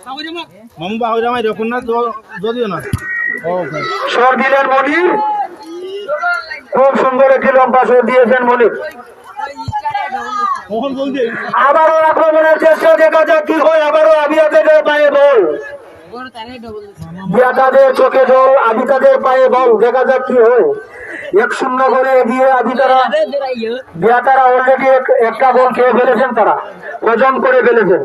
মামু বাহুরা মাই রকম না যদিও না সর দিলেন মনির, খুব সুন্দর একটি লম্বা সর দিয়েছেন মনির। আবারও আক্রমণের চেষ্টা, দেখা যাক কি হয়। আবারও আবিয়াদের পায়ে বল, বিয়াতাদের চোখে জল, আবিতাদের পায়ে বল, দেখা যাক কি হয়। 1-0 করে এগিয়ে আবিতারা। বিয়াতারা অলরেডি একটা গোল খেয়ে ফেলেছেন, তারা হজম করে ফেলেছেন।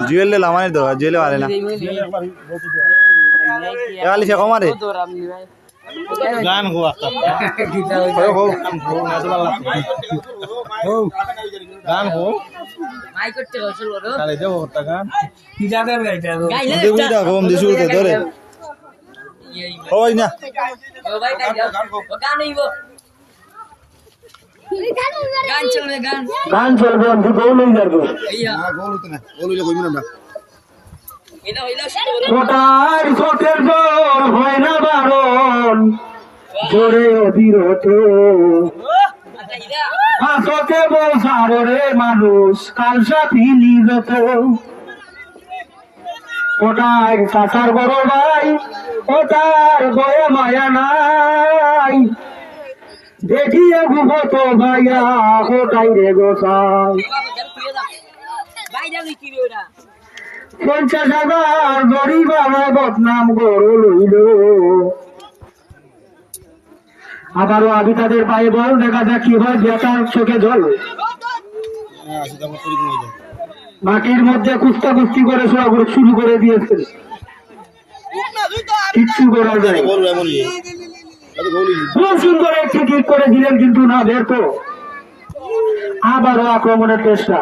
জুয়েলে লামানে দো জুয়েলে পারে না একালি সে কমারে গান গো একটা গান গো মাই করতে গেছিল রে তালে দেব একটা গান কি জায়গার গাইটা দেবুইটা কম দিছু তো ধরে ওই না ও ভাই গান হইব গান চলবে গান চলবে আমি গোল হই যাবে না গোল হতো না গোল হইলে কইব না এটা হইলো কোটার ছোটের জোর হয় না বারণ জোরে অবিরত হাসতে বসারে মানুষ কাল সাথী নিযত কোটার চাচার বড় ভাই কোটার গয়ে মায়া নাই দেখিয়ে ঘুমতো ভাইয়া কোটাই রে গোসাই 50,000 গরিব আমার বদনাম গরু লইল। আবারও আবিতাদের পায়ে বল, দেখা যাক কি হয়। বেতার চোখে জল, মাটির মধ্যে কুস্তি করে শুরু করে দিয়েছে, কিচ্ছু করা যায়। খুব সুন্দর একটি কিক করেছিলেন কিন্তু না বের তো। আবারও আক্রমণের চেষ্টা,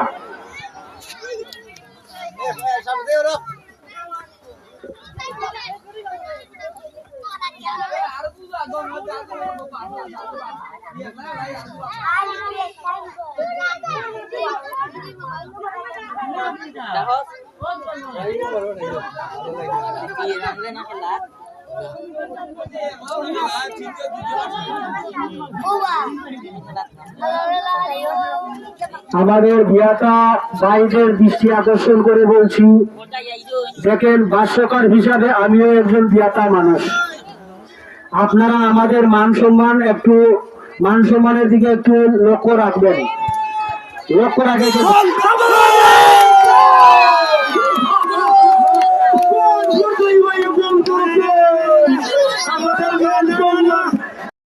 আমাদের বিয়াতা ভাইদের দৃষ্টি আকর্ষণ করে বলছি, দেখেন ভাষ্যকার হিসাবে আমিও একজন বিয়াতা মানুষ। আপনারা আমাদের মান সম্মানের দিকে একটু লক্ষ্য রাখবেন, লক্ষ্য রাখে